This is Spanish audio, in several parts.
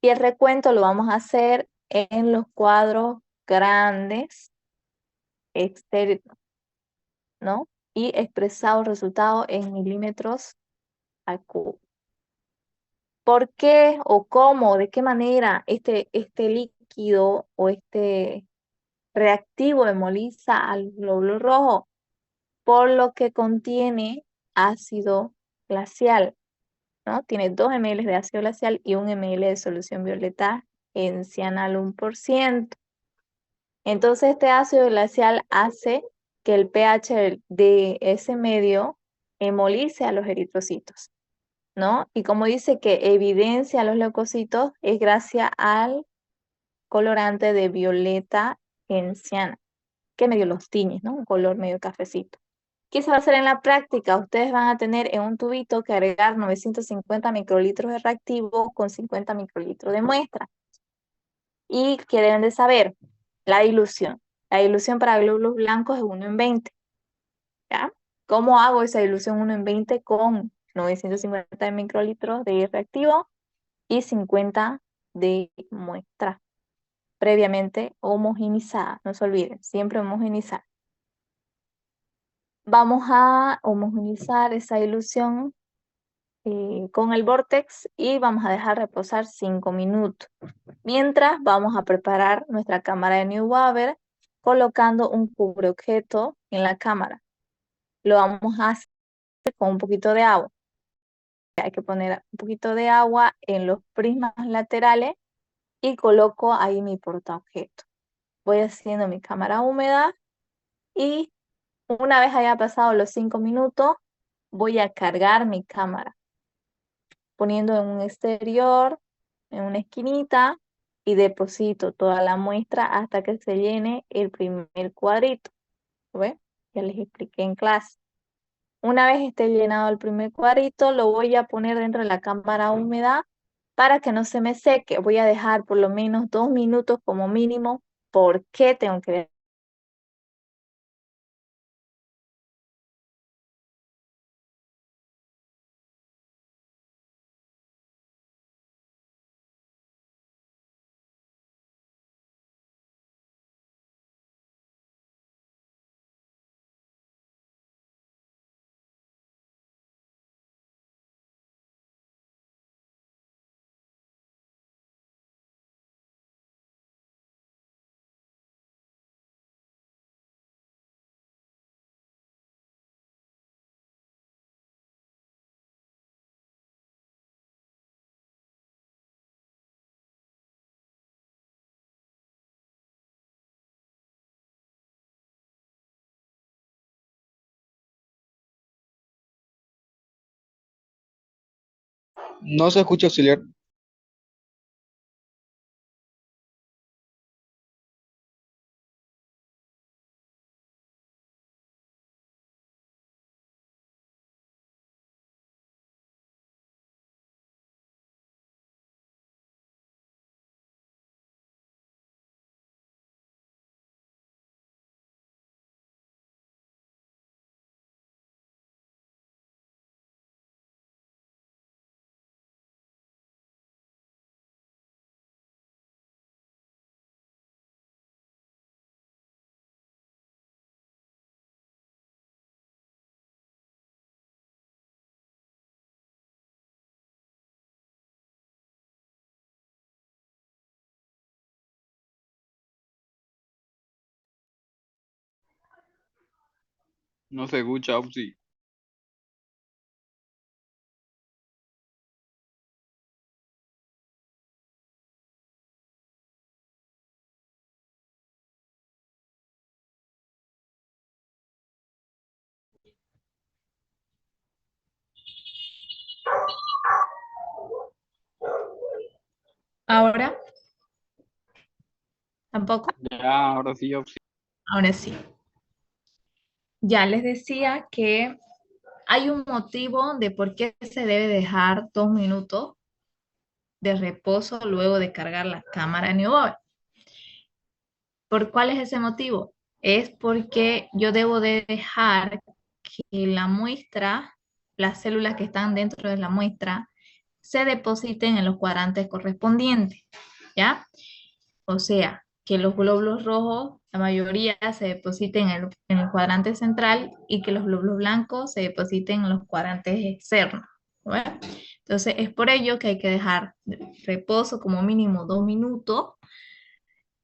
Y el recuento lo vamos a hacer en los cuadros grandes, externos, ¿no? Y expresado el resultado en milímetros al cubo. ¿Por qué o cómo, de qué manera este líquido o este reactivo hemoliza al glóbulo rojo? Por lo que contiene ácido glacial, ¿no? Tiene 2 ml de ácido glacial y 1 ml de solución violeta en cianal 1%. Entonces este ácido glacial hace que el pH de ese medio hemolice a los eritrocitos, ¿no? Y como dice que evidencia a los leucocitos, es gracias al colorante de violeta en ciana, que medio los tiñe, ¿no? Un color medio cafecito. ¿Qué se va a hacer en la práctica? Ustedes van a tener en un tubito que agregar 950 microlitros de reactivo con 50 microlitros de muestra. ¿Y qué deben de saber? La dilución. La dilución para glóbulos blancos es 1 en 20. ¿Ya? ¿Cómo hago esa dilución 1 en 20 con 950 microlitros de reactivo y 50 de muestra previamente homogenizada? No se olviden, siempre homogenizar. Vamos a homogenizar esa dilución con el Vortex y vamos a dejar reposar 5 minutos. Mientras vamos a preparar nuestra cámara de Neubauer colocando un cubreobjeto en la cámara. Lo vamos a hacer con un poquito de agua. Hay que poner un poquito de agua en los prismas laterales y coloco ahí mi portaobjeto. Voy haciendo mi cámara húmeda y una vez haya pasado los 5 minutos, voy a cargar mi cámara, poniendo en un exterior, en una esquinita, y deposito toda la muestra hasta que se llene el primer cuadrito. ¿Ve? Ya les expliqué en clase. Una vez esté llenado el primer cuadrito, lo voy a poner dentro de la cámara húmeda para que no se me seque. Voy a dejar por lo menos 2 minutos como mínimo. ¿Por qué tengo que dejar? No se escucha auxiliar. No se escucha, auxi. Ahora, tampoco. Ya, ahora sí, auxi. Ahora sí. Ya les decía que hay un motivo de por qué se debe dejar 2 minutos de reposo luego de cargar la cámara Neubauer. ¿Por cuál es ese motivo? Es porque yo debo de dejar que la muestra, las células que están dentro de la muestra, se depositen en los cuadrantes correspondientes, ¿ya? O sea, que los glóbulos rojos, la mayoría se depositen en el cuadrante central y que los glóbulos blancos se depositen en los cuadrantes externos, ¿no? Entonces, es por ello que hay que dejar de reposo como mínimo 2 minutos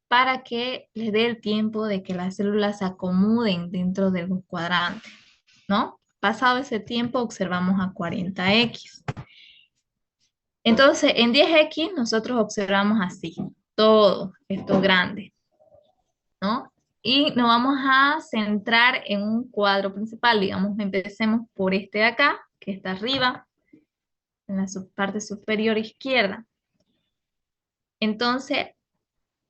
para que les dé el tiempo de que las células se acomoden dentro de los cuadrantes, ¿no? Pasado ese tiempo, observamos a 40X. Entonces, en 10X nosotros observamos así, todo esto grande, ¿no? Y nos vamos a centrar en un cuadro principal, digamos, empecemos por este de acá, que está arriba, en la parte superior izquierda. Entonces,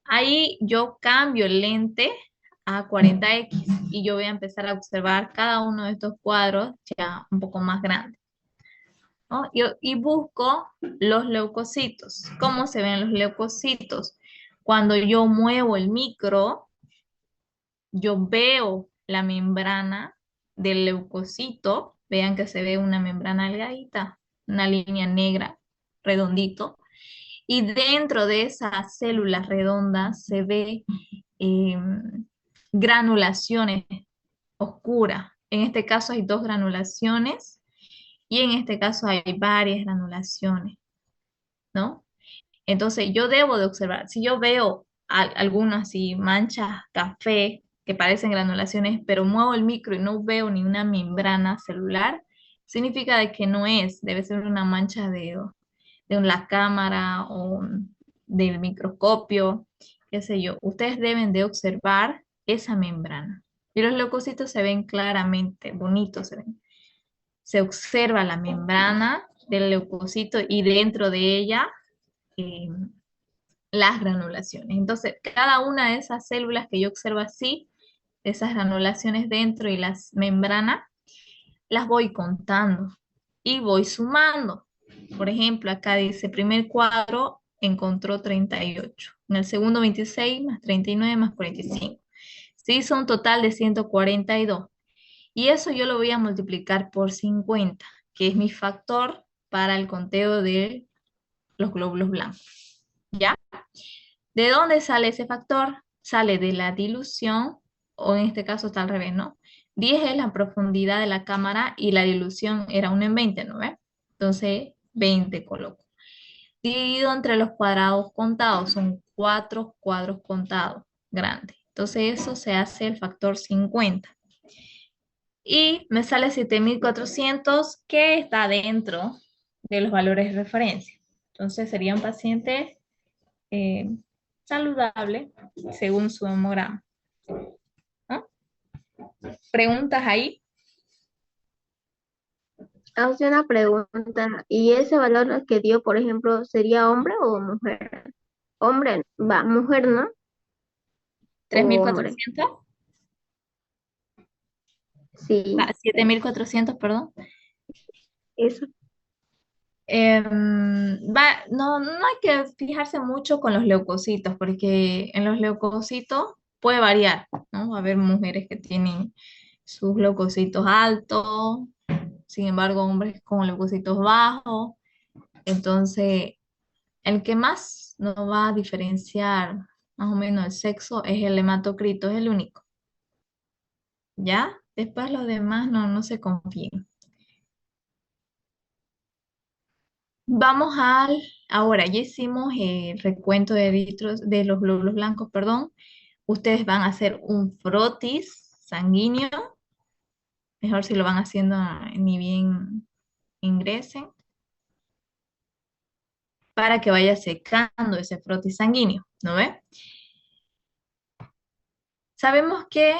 ahí yo cambio el lente a 40X y yo voy a empezar a observar cada uno de estos cuadros ya un poco más grandes, ¿no? Y busco los leucocitos. ¿Cómo se ven los leucocitos? Cuando yo muevo el micro, yo veo la membrana del leucocito. Vean que se ve una membrana delgadita, una línea negra, redondito. Y dentro de esas células redondas se ve eh, granulaciones oscuras. En este caso hay 2 granulaciones y en este caso hay varias granulaciones, ¿no? Entonces yo debo de observar, si yo veo algunas así manchas café que parecen granulaciones, pero muevo el micro y no veo ni una membrana celular, significa de que no es, debe ser una mancha de la cámara o del microscopio, qué sé yo. Ustedes deben de observar esa membrana. Y los leucocitos se ven claramente, bonitos se ven. Se observa la membrana del leucocito y dentro de ella eh, las granulaciones. Entonces, cada una de esas células que yo observo así, esas granulaciones dentro y las membranas, las voy contando y voy sumando. Por ejemplo, acá dice, primer cuadro encontró 38, en el segundo 26 más 39 más 45. Se hizo un total de 142. Y eso yo lo voy a multiplicar por 50, que es mi factor para el conteo de los glóbulos blancos. ¿Ya? ¿De dónde sale ese factor? Sale de la dilución, o en este caso está al revés, ¿no? 10 es la profundidad de la cámara y la dilución era 1 en 20, ¿no ve? Entonces, 20 coloco. Dividido entre los cuadrados contados, son 4 cuadros contados, grandes. Entonces, eso se hace el factor 50. Y me sale 7400 que está dentro de los valores de referencia. Entonces, sería un paciente eh, saludable según su hemograma, ¿no? ¿Preguntas ahí? Hace una pregunta, ¿y ese valor que dio, por ejemplo, sería hombre o mujer? Hombre, va, mujer, ¿no? ¿Tres mil O hombre, cuatrocientos? sí, 7400, perdón. eso. No hay que fijarse mucho con los leucocitos, porque en los leucocitos puede variar, ¿no? Va a haber mujeres que tienen sus leucocitos altos, sin embargo, hombres con leucocitos bajos. Entonces, el que más nos va a diferenciar más o menos el sexo es el hematocrito, es el único. ¿Ya? Después los demás no se confíen. Vamos ahora ya hicimos el recuento de eritros, de los glóbulos blancos, perdón. Ustedes van a hacer un frotis sanguíneo. Mejor si lo van haciendo ni bien ingresen, para que vaya secando ese frotis sanguíneo, ¿no ve? Sabemos que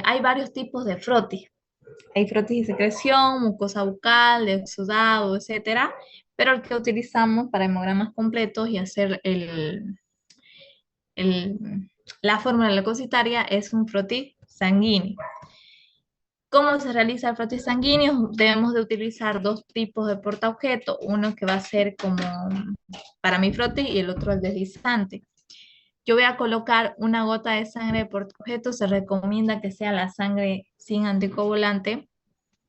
hay varios tipos de frotis. Hay frotis de secreción, mucosa bucal, de exudado, etcétera, pero el que utilizamos para hemogramas completos y hacer la fórmula leucocitaria es un frotis sanguíneo. ¿Cómo se realiza el frotis sanguíneo? Debemos de utilizar 2 tipos de portaobjeto, uno que va a ser como para mi frotis y el otro el deslizante. Yo voy a colocar una gota de sangre de portaobjeto, se recomienda que sea la sangre sin anticoagulante,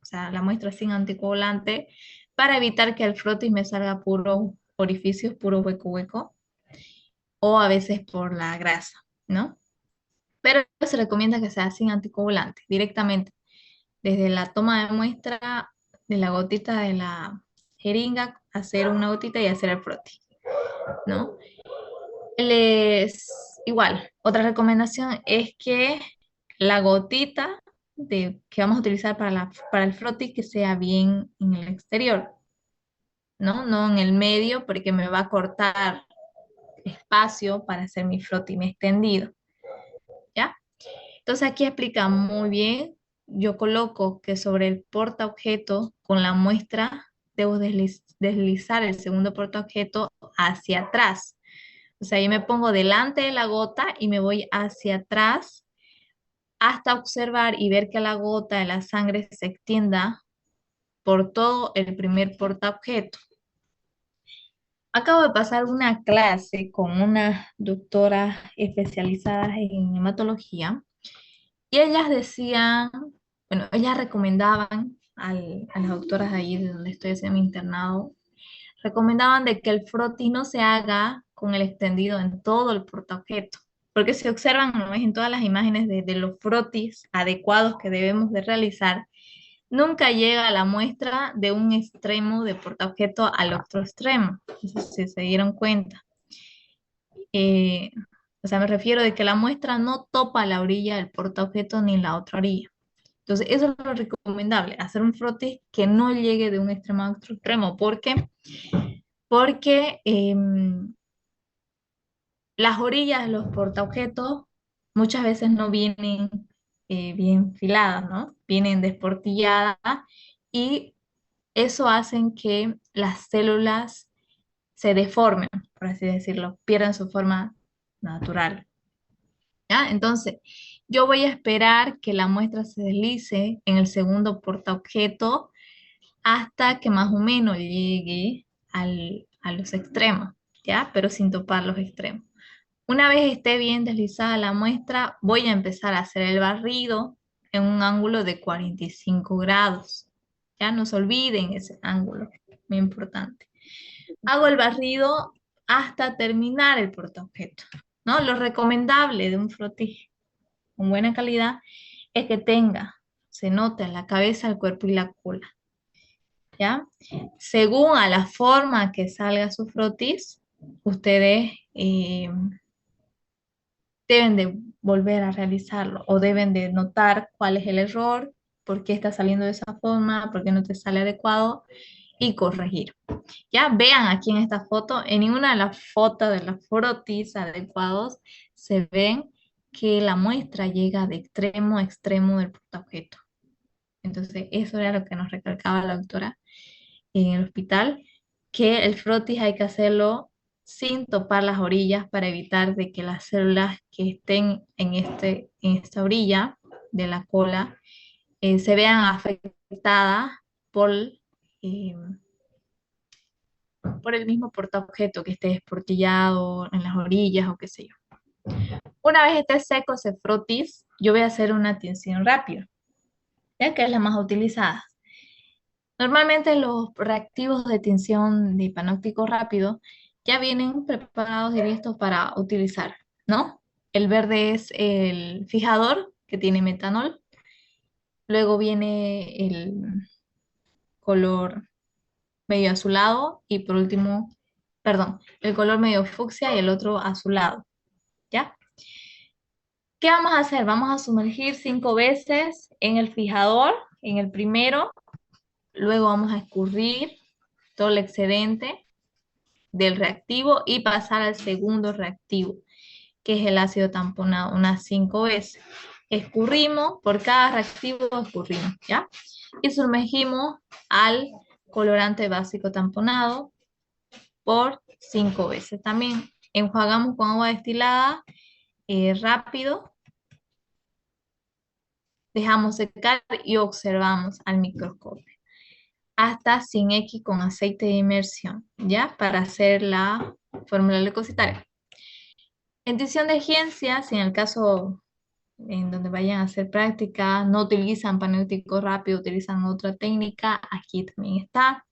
o sea, la muestra sin anticoagulante, para evitar que el frotis me salga puro orificios, puro hueco hueco, o a veces por la grasa, ¿no? Pero se recomienda que sea sin anticoagulante, directamente desde la toma de muestra de la gotita de la jeringa, hacer una gotita y hacer el frotis, ¿no? Les, igual, otra recomendación es que la gotita que vamos a utilizar para el frotis que sea bien en el exterior, ¿no? No en el medio porque me va a cortar espacio para hacer mi frotis extendido, ¿ya? Entonces aquí explica muy bien, yo coloco que sobre el portaobjeto con la muestra debo deslizar el segundo portaobjeto hacia atrás. O sea, yo me pongo delante de la gota y me voy hacia atrás hasta observar y ver que la gota de la sangre se extienda por todo el primer portaobjeto. Acabo de pasar una clase con una doctora especializada en hematología y ellas decían, bueno, ellas recomendaban a las doctoras ahí de donde estoy haciendo mi internado, recomendaban de que el frotis no se haga con el extendido en todo el portaobjeto, porque si observan, ¿no? En todas las imágenes de los frotis adecuados que debemos de realizar, nunca llega la muestra de un extremo de portaobjeto al otro extremo, si se dieron cuenta. Eh, o sea, me refiero de que la muestra no topa la orilla del portaobjeto ni la otra orilla. Entonces, eso es lo recomendable, hacer un frotis que no llegue de un extremo a otro extremo. ¿Por qué? Porque las orillas de los portaobjetos muchas veces no vienen bien filadas, ¿no? Vienen desportilladas y eso hace que las células se deformen, por así decirlo, pierdan su forma natural. ¿Ya? Entonces, yo voy a esperar que la muestra se deslice en el segundo portaobjeto hasta que más o menos llegue a los extremos, ¿ya? Pero sin topar los extremos. Una vez esté bien deslizada la muestra, voy a empezar a hacer el barrido en un ángulo de 45 grados. Ya no se olviden ese ángulo, muy importante. Hago el barrido hasta terminar el portaobjeto, ¿no? Lo recomendable de un frotis con buena calidad es que tenga, se note la cabeza, el cuerpo y la cola, ¿ya? Según a la forma que salga su frotis, ustedes deben de volver a realizarlo o deben de notar cuál es el error, por qué está saliendo de esa forma, por qué no te sale adecuado y corregir. Ya vean aquí en esta foto, en ninguna de las fotos de los frotis adecuados se ven que la muestra llega de extremo a extremo del portaobjeto. Entonces, eso era lo que nos recalcaba la doctora en el hospital, que el frotis hay que hacerlo sin topar las orillas para evitar de que las células que estén en esta orilla de la cola se vean afectadas por, eh, por el mismo portaobjeto que esté esportillado en las orillas o qué sé yo. Una vez esté seco ese frotis, yo voy a hacer una tinción rápida, ya que es la más utilizada. Normalmente los reactivos de tinción de panóptico rápido ya vienen preparados y listos para utilizar, ¿no? El verde es el fijador que tiene metanol. Luego viene el color medio azulado y por último, perdón, el color medio fucsia y el otro azulado, ¿ya? ¿Qué vamos a hacer? Vamos a sumergir 5 veces en el fijador, en el primero. Luego vamos a escurrir todo el excedente del reactivo y pasar al segundo reactivo, que es el ácido tamponado, unas 5 veces. Escurrimos, por cada reactivo escurrimos, ¿ya? Y sumergimos al colorante básico tamponado por 5 veces. También enjuagamos con agua destilada rápido, dejamos secar y observamos al microscopio hasta 100X con aceite de inmersión, ¿ya? Para hacer la fórmula leucocitaria. En tinción de agencia, si en el caso en donde vayan a hacer práctica no utilizan panéutico rápido, utilizan otra técnica, aquí también está.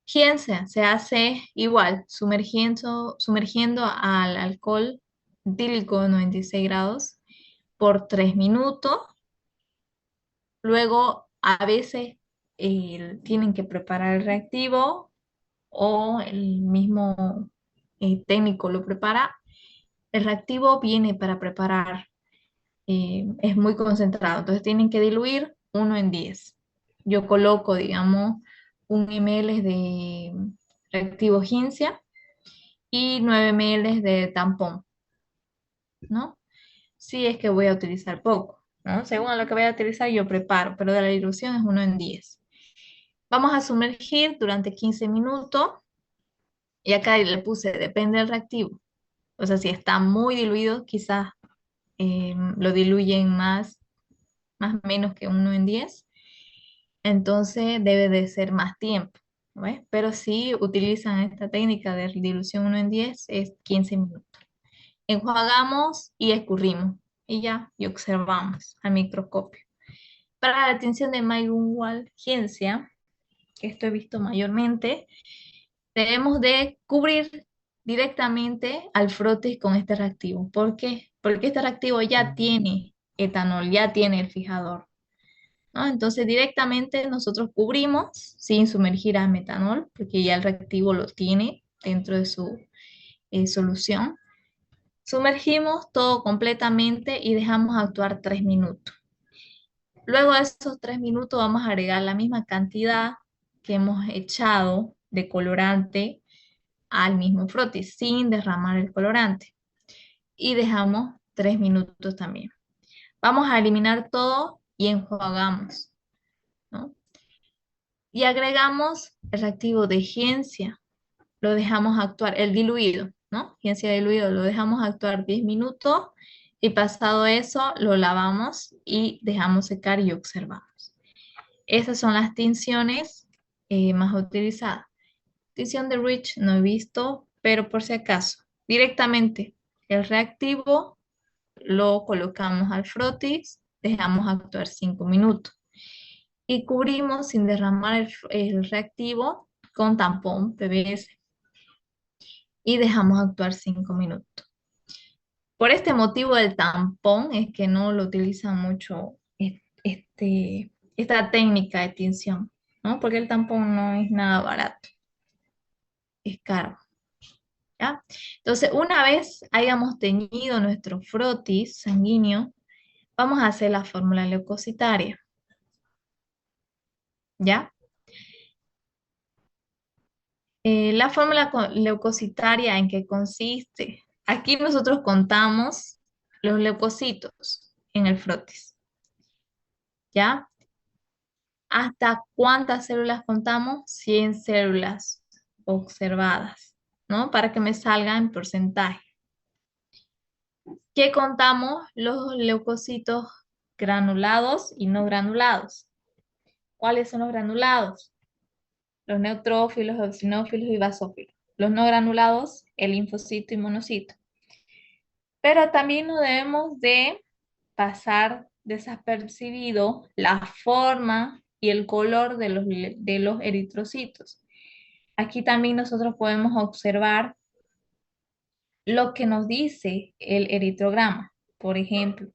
Ciencia se hace igual, sumergiendo al alcohol etílico 96 grados por 3 minutos. Luego, a veces tienen que preparar el reactivo o el mismo técnico lo prepara. El reactivo viene para preparar, es muy concentrado, entonces tienen que diluir 1 en 10. Yo coloco, digamos, 1 ml de reactivo Gincia y 9 ml de tampón, ¿no? Si es que voy a utilizar poco, ¿no? Según lo que voy a utilizar, yo preparo, pero de la dilución es 1 en 10. Vamos a sumergir durante 15 minutos y acá le puse, depende del reactivo. O sea, si está muy diluido, quizás lo diluyen más o menos que 1 en 10. Entonces debe de ser más tiempo, ¿ves? Pero si utilizan esta técnica de dilución 1 en 10, es 15 minutos. Enjuagamos y escurrimos y ya, y observamos al microscopio. Para la tinción de Mayunwalgensia, que esto he visto mayormente, debemos de cubrir directamente al frotis con este reactivo. ¿Por qué? Porque este reactivo ya tiene etanol, ya tiene el fijador, ¿no? Entonces directamente nosotros cubrimos sin sumergir a metanol, porque ya el reactivo lo tiene dentro de su solución. Sumergimos todo completamente y dejamos actuar 3 minutos. Luego de esos 3 minutos vamos a agregar la misma cantidad que hemos echado de colorante al mismo frotis sin derramar el colorante. Y dejamos 3 minutos también. Vamos a eliminar todo y enjuagamos, ¿no? Y agregamos el reactivo de Giensia. Lo dejamos actuar, el diluido, ¿no? Giensia diluido, lo dejamos actuar 10 minutos y pasado eso lo lavamos y dejamos secar y observamos. Esas son las tinciones más utilizadas. Tinción de Rich no he visto, pero por si acaso, directamente el reactivo lo colocamos al frotis, dejamos actuar 5 minutos y cubrimos sin derramar el reactivo con tampón PVS y dejamos actuar 5 minutos. Por este motivo del tampón es que no lo utilizan mucho esta técnica de tinción, ¿no? Porque el tampón no es nada barato, es caro, ¿ya? Entonces, una vez hayamos teñido nuestro frotis sanguíneo, vamos a hacer la fórmula leucocitaria, ¿ya? La fórmula leucocitaria, ¿en qué consiste? Aquí nosotros contamos los leucocitos en el frotis, ¿ya? ¿Hasta cuántas células contamos? 100 células observadas, ¿no? Para que me salga en porcentaje. ¿Qué contamos? Los leucocitos granulados y no granulados. ¿Cuáles son los granulados? Los neutrófilos, eosinófilos y basófilos. Los no granulados, el linfocito y monocito. Pero también no debemos de pasar desapercibido la forma y el color de los eritrocitos. Aquí también nosotros podemos observar lo que nos dice el eritrograma. Por ejemplo,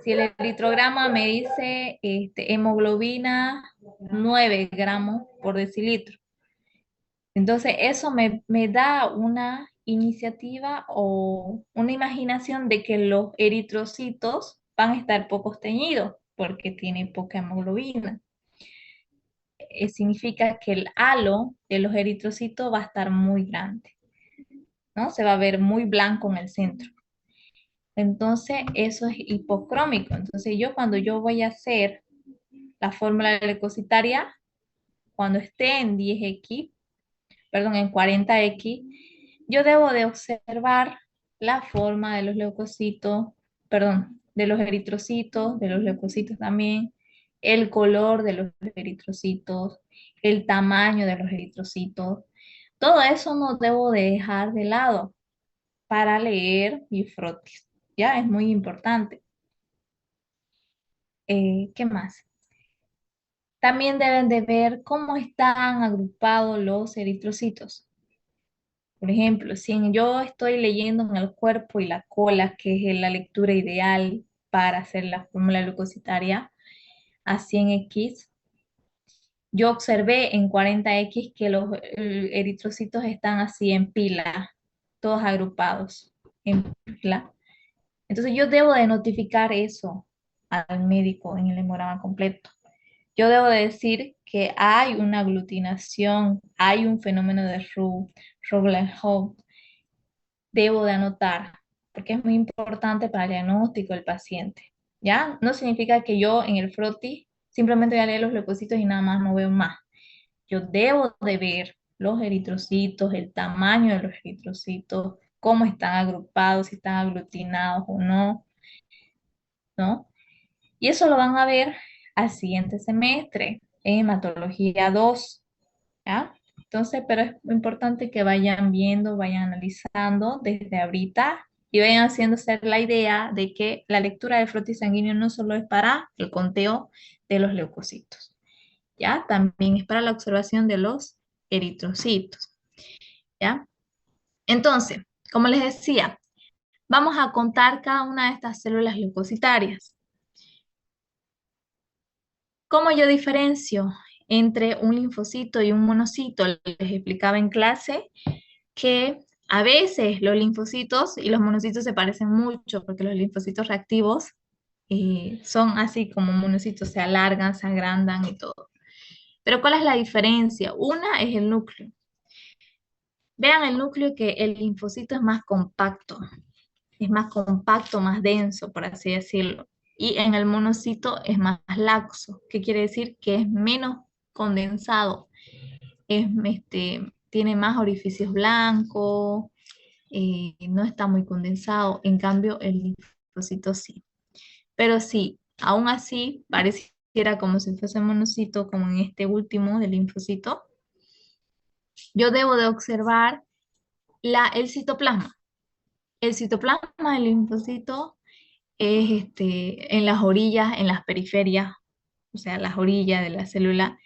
si el eritrograma me dice hemoglobina 9 gramos por decilitro, entonces eso me da una iniciativa o una imaginación de que los eritrocitos van a estar poco teñidos porque tienen poca hemoglobina. Significa que el halo de los eritrocitos va a estar muy grande, ¿no? Se va a ver muy blanco en el centro. Entonces, eso es hipocrómico. Entonces, cuando yo voy a hacer la fórmula leucocitaria, cuando esté en 10x, perdón, en 40x, yo debo de observar la forma de los leucocitos, perdón, de los eritrocitos, de los leucocitos también, el color de los eritrocitos, el tamaño de los eritrocitos. Todo eso no debo de dejar de lado para leer mi frotis. Ya es muy importante. ¿Qué más? También deben de ver cómo están agrupados los eritrocitos. Por ejemplo, si yo estoy leyendo en el cuerpo y la cola, que es la lectura ideal para hacer la fórmula glucositaria a 100x, yo observé en 40x que los eritrocitos están así en pila, todos agrupados en pila. Entonces yo debo de notificar eso al médico en el hemograma completo. Yo debo de decir que hay una aglutinación, hay un fenómeno de Rowland-Hall. Debo de anotar, porque es muy importante para el diagnóstico del paciente. ¿Ya? No significa que yo en el froti simplemente voy a leer los leucocitos y nada más no veo más. Yo debo de ver los eritrocitos, el tamaño de los eritrocitos, cómo están agrupados, si están aglutinados o no, ¿no? Y eso lo van a ver al siguiente semestre en hematología 2, ¿ya? Entonces, pero es importante que vayan viendo, vayan analizando desde ahorita y vayan haciéndose la idea de que la lectura del frotis sanguíneo no solo es para el conteo de los leucocitos, ¿ya? También es para la observación de los eritrocitos, ¿ya? Entonces, como les decía, vamos a contar cada una de estas células leucocitarias. ¿Cómo yo diferencio entre un linfocito y un monocito? Les explicaba en clase que a veces los linfocitos y los monocitos se parecen mucho porque los linfocitos reactivos son así como monocitos, se alargan, se agrandan y todo. Pero ¿cuál es la diferencia? Una es el núcleo. Vean el núcleo que el linfocito es más compacto, más denso, por así decirlo. Y en el monocito es más laxo, que quiere decir que es menos condensado, tiene más orificios blancos, no está muy condensado, en cambio el linfocito sí. Pero sí, aún así pareciera como si fuese monocito, como en este último del linfocito, yo debo de observar el citoplasma. El citoplasma del linfocito es en las orillas, en las periferias, o sea, las orillas de la célula,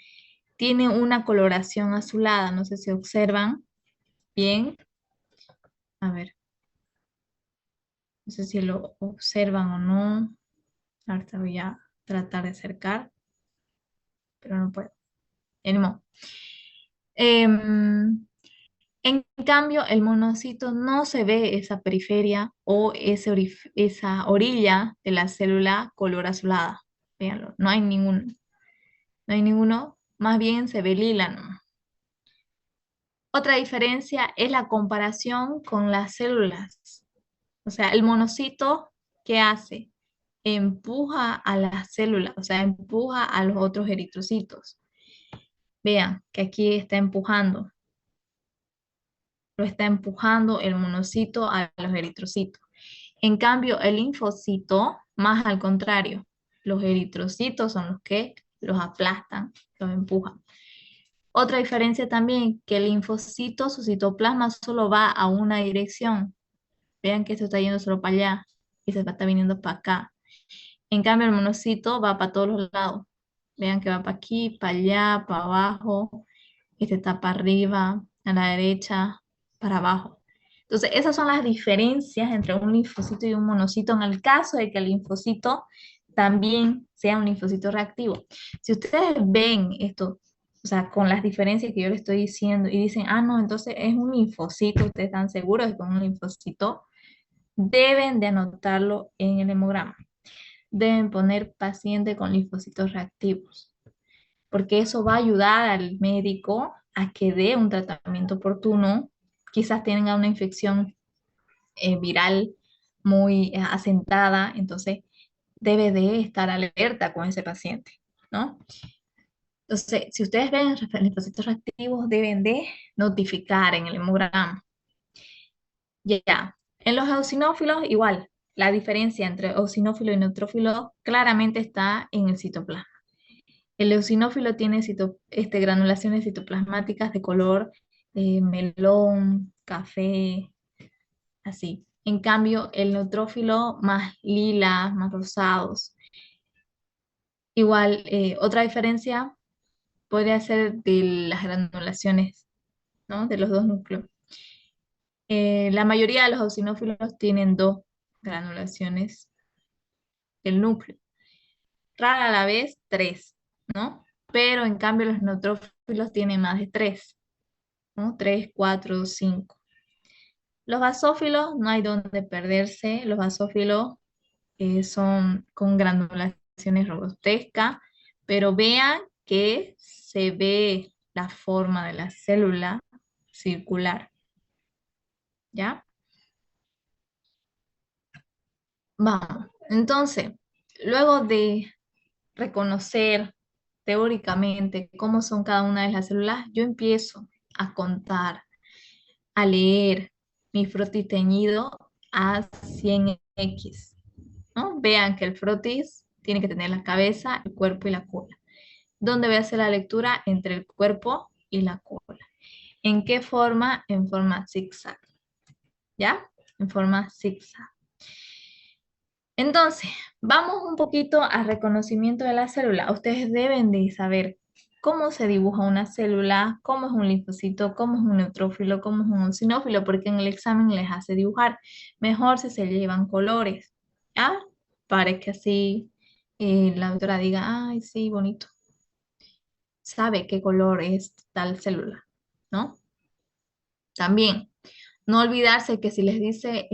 tiene una coloración azulada, no sé si observan bien, a ver, no sé si lo observan o no, ahorita voy a tratar de acercar, pero no puedo. Anymore. En cambio, el monocito no se ve esa periferia o esa orilla de la célula color azulada. Véanlo, no hay ninguno, más bien se ve lila, ¿no? Otra diferencia es la comparación con las células. O sea, el monocito, ¿qué hace? Empuja a las células, o sea, empuja a los otros eritrocitos. Vean que aquí está empujando. Lo está empujando el monocito a los eritrocitos. En cambio, el linfocito, más al contrario, los eritrocitos son los que los aplastan, los empujan. Otra diferencia también, que el linfocito, su citoplasma solo va a una dirección. Vean que esto está yendo solo para allá y se está viniendo para acá. En cambio, el monocito va para todos los lados. Vean que va para aquí, para allá, para abajo. Este está para arriba, a la derecha, para abajo. Entonces, esas son las diferencias entre un linfocito y un monocito en el caso de que el linfocito también sea un linfocito reactivo. Si ustedes ven esto, o sea, con las diferencias que yo les estoy diciendo y dicen, ah, no, entonces es un linfocito, ustedes están seguros de que es un linfocito, deben de anotarlo en el hemograma. Deben poner paciente con linfocitos reactivos, porque eso va a ayudar al médico a que dé un tratamiento oportuno. Quizás tenga una infección viral muy asentada, entonces debe de estar alerta con ese paciente, ¿no? Entonces, si ustedes ven linfocitos reactivos, deben de notificar en el hemograma. Ya, en los eosinófilos igual, la diferencia entre eosinófilo y neutrófilo claramente está en el citoplasma. El eosinófilo tiene granulaciones citoplasmáticas de color melón, café, así. En cambio, el neutrófilo más lilas, más rosados. Igual, otra diferencia podría ser de las granulaciones, ¿no? De los dos núcleos. La mayoría de los eosinófilos tienen dos granulaciones del núcleo. Rara a la vez, tres, ¿no? Pero en cambio los neutrófilos tienen más de tres, ¿no? Tres, cuatro, cinco. Los basófilos no hay donde perderse. Los basófilos son con granulaciones robustescas, pero vean que se ve la forma de la célula circular, ¿ya? Vamos, entonces, luego de reconocer teóricamente cómo son cada una de las células, yo empiezo a contar, a leer mi frotis teñido a 100x, ¿no? Vean que el frotis tiene que tener la cabeza, el cuerpo y la cola. ¿Dónde voy a hacer la lectura? Entre el cuerpo y la cola. ¿En qué forma? En forma zigzag, ¿ya? En forma zigzag. Entonces, vamos un poquito al reconocimiento de la célula. Ustedes deben de saber cómo se dibuja una célula, cómo es un linfocito, cómo es un neutrófilo, cómo es un eosinófilo, porque en el examen les hace dibujar. Mejor si se llevan colores, ¿ya? Para que así la doctora diga, ay, sí, bonito. Sabe qué color es tal célula, ¿no? También, no olvidarse que si les dice,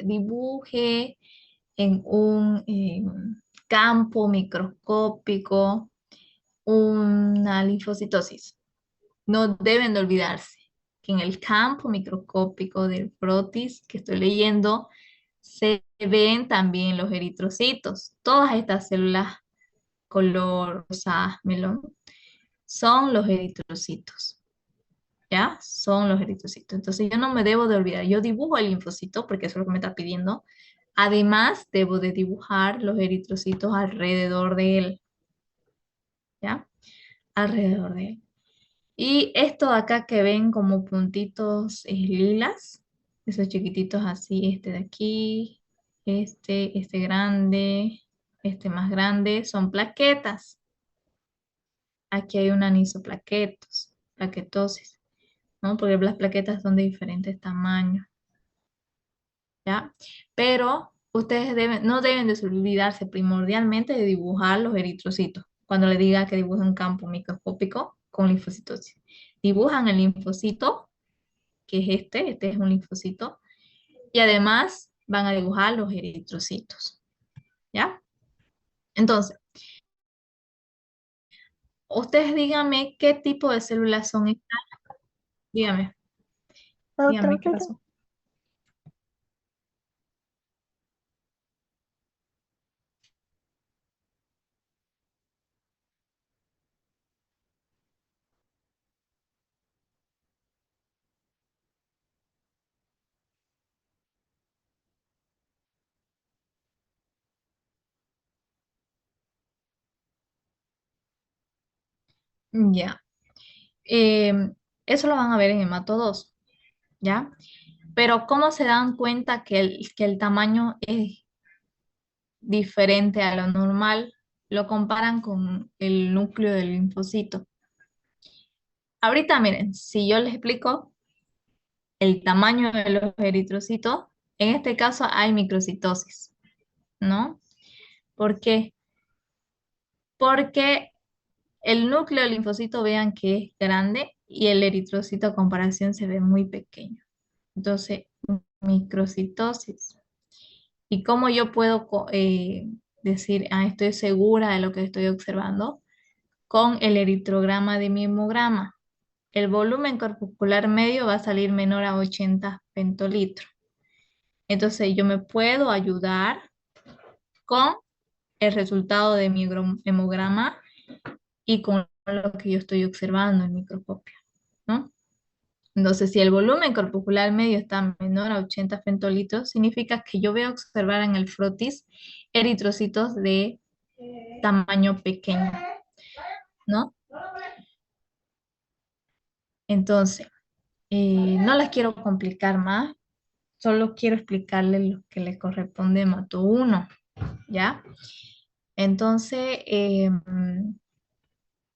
dibuje en un campo microscópico una linfocitosis. No deben de olvidarse que en el campo microscópico del frotis que estoy leyendo se ven también los eritrocitos. Todas estas células color rosa melón son los eritrocitos. ¿Ya? Son los eritrocitos. Entonces yo no me debo de olvidar. Yo dibujo el linfocito porque eso es lo que me está pidiendo. Además, debo de dibujar los eritrocitos alrededor de él, ¿ya? Alrededor de él. Y esto de acá que ven como puntitos lilas, esos chiquititos así, este de aquí, este grande, este más grande, son plaquetas. Aquí hay un anisoplaquetos, plaquetosis, ¿no? Porque las plaquetas son de diferentes tamaños, ¿ya? Pero ustedes no deben de olvidarse primordialmente de dibujar los eritrocitos. Cuando le diga que dibuje un campo microscópico con linfocitosis. Dibujan el linfocito, que es este es un linfocito, y además van a dibujar los eritrocitos, ¿ya? Entonces, ustedes díganme qué tipo de células son estas. Dígame, dígame qué Neutrófilo. pasó. Ya. Eh, Eso lo van a ver en Hemato 2, ¿ya? Pero ¿cómo se dan cuenta que el tamaño es diferente a lo normal? Lo comparan con el núcleo del linfocito. Ahorita miren, si yo les explico el tamaño de los eritrocitos, en este caso hay microcitosis, ¿no? ¿Por qué? Porque el núcleo del linfocito vean que es grande y el eritrocito a comparación se ve muy pequeño. Entonces, microcitosis. ¿Y cómo yo puedo decir, estoy segura de lo que estoy observando? Con el eritrograma de mi hemograma. El volumen corpuscular medio va a salir menor a 80 pentolitros. Entonces yo me puedo ayudar con el resultado de mi hemograma y con lo que yo estoy observando en microscopio, ¿no? Entonces, si el volumen corpuscular medio está menor a 80 femtolitros, significa que yo voy a observar en el frotis eritrocitos de tamaño pequeño, ¿no? Entonces, no las quiero complicar más, solo quiero explicarles lo que le corresponde a Mato 1, ¿ya? Entonces,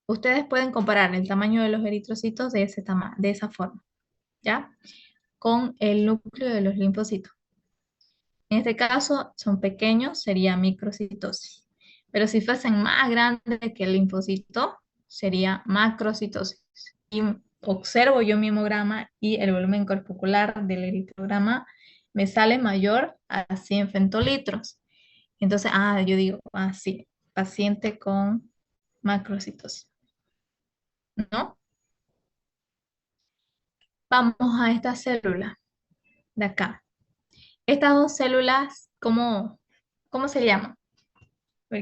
Ustedes pueden comparar el tamaño de los eritrocitos de de esa forma, ¿ya? Con el núcleo de los linfocitos. En este caso son pequeños, sería microcitosis. Pero si fuesen más grandes que el linfocito, sería macrocitosis. Y observo yo mi hemograma y el volumen corpuscular del eritrograma me sale mayor a 100 femtolitros. Entonces, yo digo, sí, paciente con macrocitosis, ¿no? Vamos a esta célula de acá. Estas dos células, ¿cómo se llaman?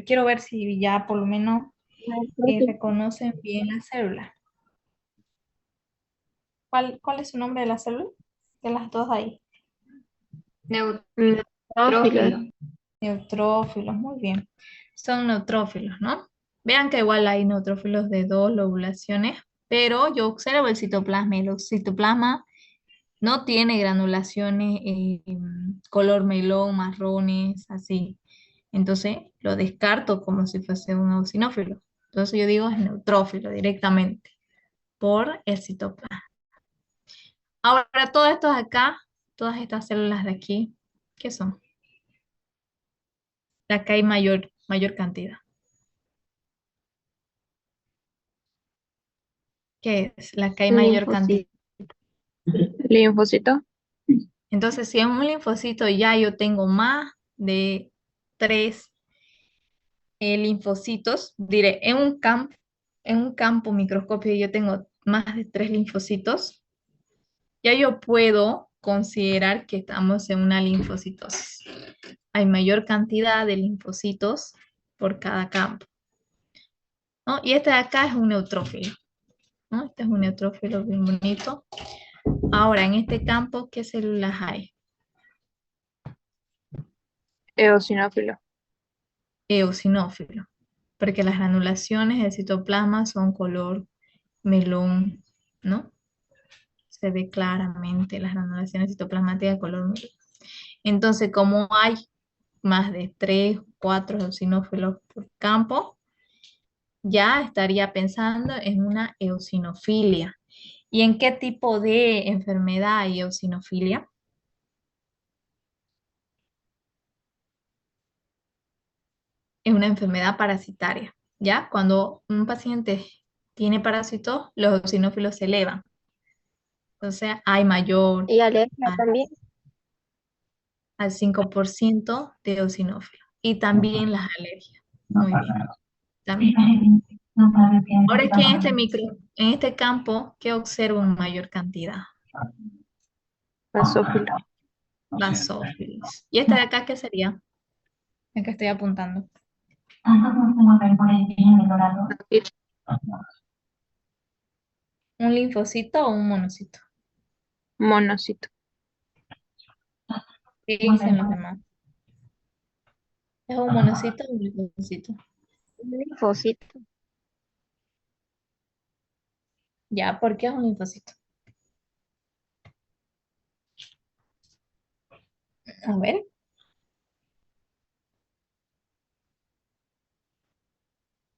Quiero ver si ya por lo menos reconocen bien la célula. ¿Cuál es su nombre de la célula? De las dos ahí. Neutrófilos. Neutrófilos, muy bien. Son neutrófilos, ¿no? Vean que igual hay neutrófilos de dos lobulaciones, pero yo observo el citoplasma y el citoplasma no tiene granulaciones color melón, marrones, así. Entonces lo descarto como si fuese un eosinófilo. Entonces yo digo es neutrófilo directamente por el citoplasma. Ahora, todos estos acá, todas estas células de aquí, ¿qué son? De acá hay mayor cantidad. ¿Qué es? La que hay mayor cantidad. Linfocito. Entonces, si es un linfocito, ya yo tengo más de 3 linfocitos. Diré, en un campo microscópico yo tengo más de 3 linfocitos. Ya yo puedo considerar que estamos en una linfocitosis. Hay mayor cantidad de linfocitos por cada campo, ¿no? Y este de acá es un neutrófilo, ¿no? Este es un neutrófilo bien bonito. Ahora, en este campo, ¿qué células hay? Eosinófilo. Eosinófilo, porque las granulaciones del citoplasma son color melón, ¿no? Se ve claramente las granulaciones citoplasmáticas de color melón. Entonces, como hay más de 3 o 4 eosinófilos por campo, ya estaría pensando en una eosinofilia. ¿Y en qué tipo de enfermedad hay eosinofilia? Es una enfermedad parasitaria, ¿ya? Cuando un paciente tiene parásitos, los eosinófilos se elevan. Entonces hay mayor Y alergia también. al 5% de eosinófilos. Y también las alergias. Muy bien. También. Ahora aquí en este campo, ¿qué observo en mayor cantidad? Basófilo. Basófilos. ¿Y este de acá qué sería? El que estoy apuntando. ¿Un linfocito o un monocito? Monocito. ¿Qué dicen los demás? ¿Es un monocito o un linfocito? Un linfocito. Ya, ¿por qué es un linfocito? A ver.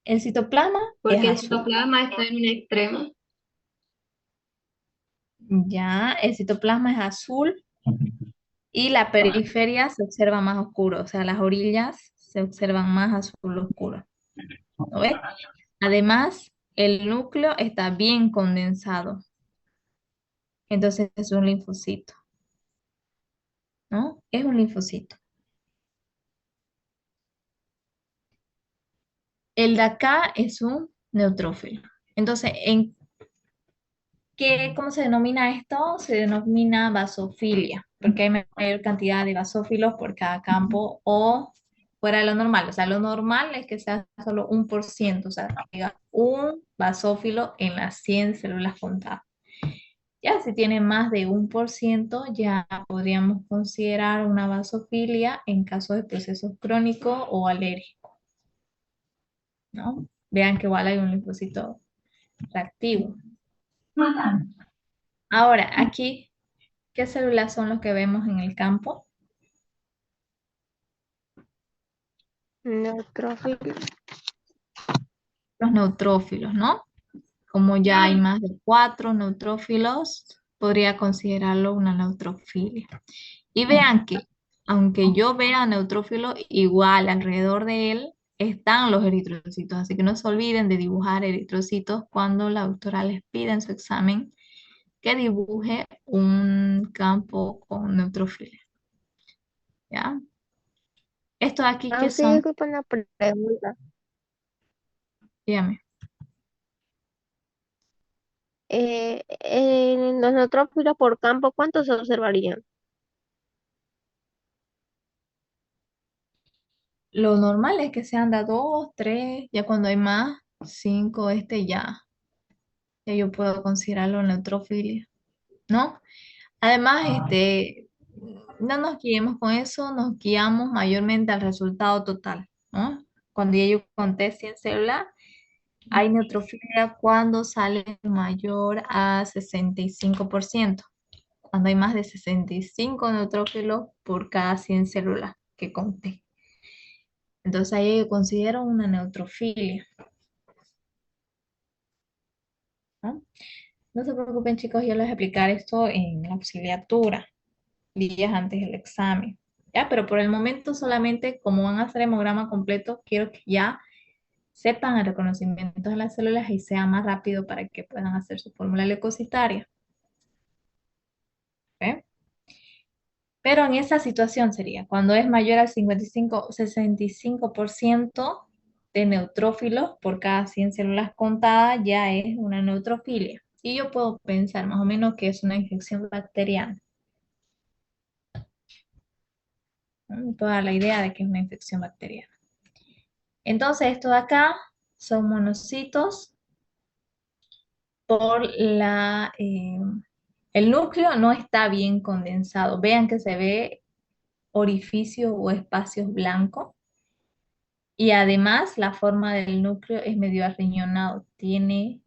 El citoplasma es Porque el azul. citoplasma está en un extremo. Ya, el citoplasma es azul y la periferia se observa más oscuro, o sea, las orillas se observan más azul oscuro. ¿Lo ves? Además, el núcleo está bien condensado. Entonces es un linfocito, ¿no? Es un linfocito. El de acá es un neutrófilo. Entonces, ¿cómo se denomina esto? Se denomina basofilia, porque hay mayor cantidad de basófilos por cada campo o fuera de lo normal. O sea, lo normal es que sea solo 1%, o sea, que haya un basófilo en las 100 células contadas. Ya si tiene más de 1%, ya podríamos considerar una basofilia en caso de procesos crónicos o alérgicos, ¿no? Vean que igual hay un linfocito reactivo. Ahora, aquí, ¿qué células son los que vemos en el campo? Neutrófilo. los neutrófilos, ¿no? Como ya hay más de 4 neutrófilos, podría considerarlo una neutrofilia. Y vean que, aunque yo vea neutrófilo, igual alrededor de él están los eritrocitos. Así que no se olviden de dibujar eritrocitos cuando la doctora les pida en su examen que dibuje un campo con neutrófilos. ¿Ya? Estos aquí que Sí, son, disculpa una pregunta. dígame. En los neutrófilos por campo, ¿cuántos se observarían? Lo normal es que sean de a 2, 3, ya cuando hay más, 5, ya yo puedo considerarlo neutrófilia, ¿no? Además, no nos guiemos con eso, nos guiamos mayormente al resultado total, ¿no? Cuando ya yo conté 100 células, hay neutrofilia cuando sale mayor a 65%, cuando hay más de 65 neutrófilos por cada 100 células que conté. Entonces ahí yo considero una neutrofilia, ¿no? No se preocupen, chicos, yo les voy a explicar esto en la auxiliatura, días antes del examen. Ya, pero por el momento solamente como van a hacer hemograma completo, quiero que ya sepan el reconocimiento de las células y sea más rápido para que puedan hacer su fórmula leucocitaria. ¿Ok? Pero en esa situación sería cuando es mayor al 65% de neutrófilos por cada 100 células contadas, ya es una neutrofilia. Y yo puedo pensar más o menos que es una infección bacteriana. ¿No? Toda la idea de que es una infección bacteriana. Entonces, esto de acá son monocitos por el núcleo no está bien condensado. Vean que se ve orificios o espacios blancos. Y además la forma del núcleo es medio arriñonado. Tiene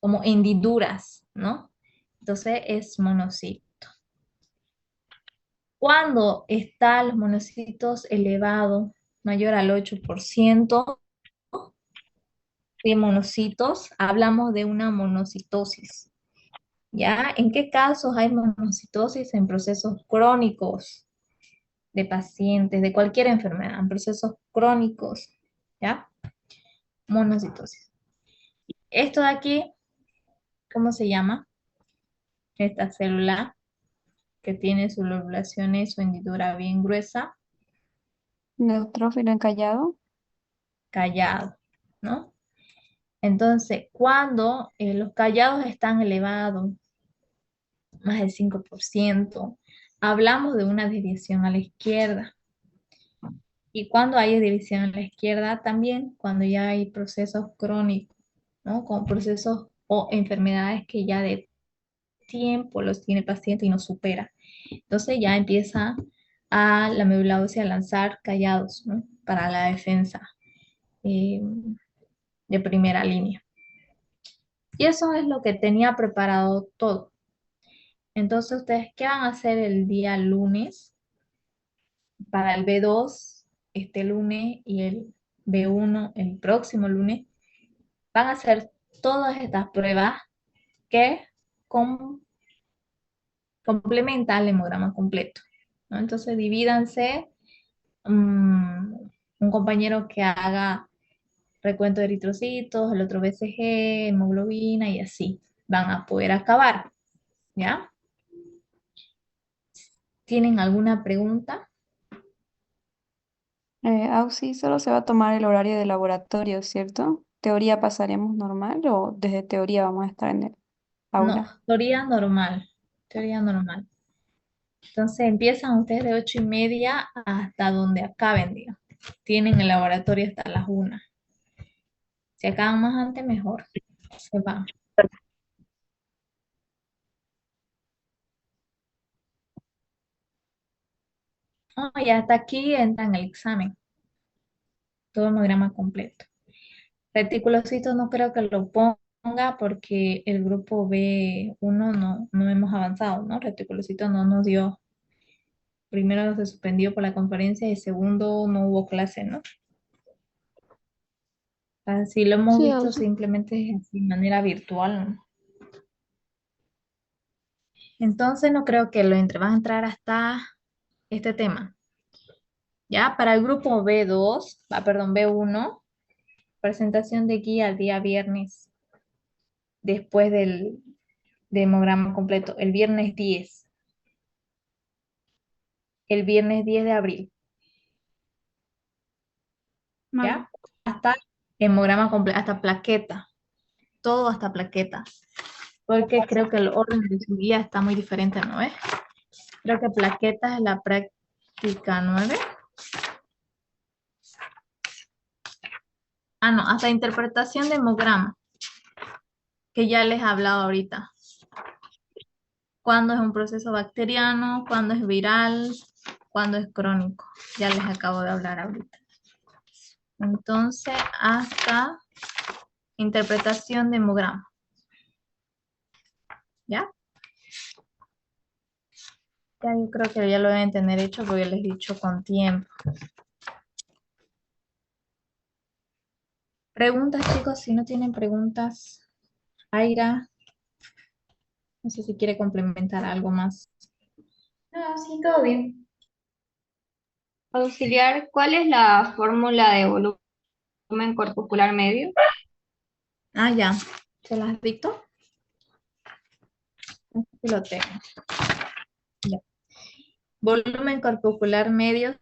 como hendiduras, ¿no? Entonces es monocito. Cuando están los monocitos elevados, mayor al 8% de monocitos, hablamos de una monocitosis. ¿Ya? ¿En qué casos hay monocitosis? En procesos crónicos de pacientes, de cualquier enfermedad, en procesos crónicos, ¿ya? Monocitosis. Esto de aquí, ¿cómo se llama? Esta célula que tiene su lobulación, su hendidura bien gruesa, Neutrófilo encallado. callado, ¿no? Entonces, cuando los callados están elevados, más del 5%, hablamos de una desviación a la izquierda. Y cuando hay desviación a la izquierda, también cuando ya hay procesos crónicos, ¿no? Con procesos o enfermedades que ya de tiempo los tiene el paciente y no supera. Entonces ya empieza a la médula ósea a lanzar callados, ¿no? Para la defensa eh, de primera línea. Y eso es lo que tenía preparado todo. Entonces, ¿ustedes qué van a hacer el día lunes para el B2 este lunes y el B1 el próximo lunes? Van a hacer todas estas pruebas que com- complementan el hemograma completo, ¿no? Entonces, divídanse, un compañero que haga recuento de eritrocitos, el otro BCG, hemoglobina y así. Van a poder acabar, ¿ya? ¿Tienen alguna pregunta? Auxi, solo se va a tomar el horario de laboratorio, ¿cierto? ¿Teoría pasaremos normal o desde teoría vamos a estar en el No, aula? teoría normal, teoría normal. Entonces empiezan ustedes de 8:30 hasta donde acaben, digamos. Tienen el laboratorio hasta las 1. Si acaban más antes, mejor. Se van. Oh, y hasta aquí entran el examen. Todo el hemograma completo. Reticulocitos no creo que lo ponga porque el grupo B1 no hemos avanzado, ¿no? Reticulocitos no nos dio. Primero se suspendió por la conferencia y segundo no hubo clase, ¿no? Así lo hemos Sí, visto Ausi. simplemente de manera virtual, ¿no? Entonces no creo que vas a entrar hasta este tema. Ya, para el grupo B2, perdón, B1, presentación de guía el día viernes, después del demograma completo, el viernes 10, el viernes 10 de abril, Vale. ¿ya? Hasta hemograma completo, hasta plaqueta, todo hasta plaqueta, porque creo que el orden de su guía está muy diferente, ¿no es? Creo que plaqueta es la práctica 9. Ah, no, hasta interpretación de hemograma, que ya les he hablado ahorita. Cuándo es un proceso bacteriano, cuándo es viral, cuándo es crónico. Ya les acabo de hablar ahorita. Entonces, hasta interpretación de hemograma. ¿Ya? Ya yo creo que ya lo deben tener hecho porque les he dicho con tiempo. Preguntas, chicos, si no tienen preguntas. Aira, no sé si quiere complementar algo más. No, sí, todo bien. Auxiliar, ¿cuál es la fórmula de volumen corpuscular medio? Ah, ya. ¿Se las dicto? Aquí lo tengo. Ya. Volumen corpuscular medio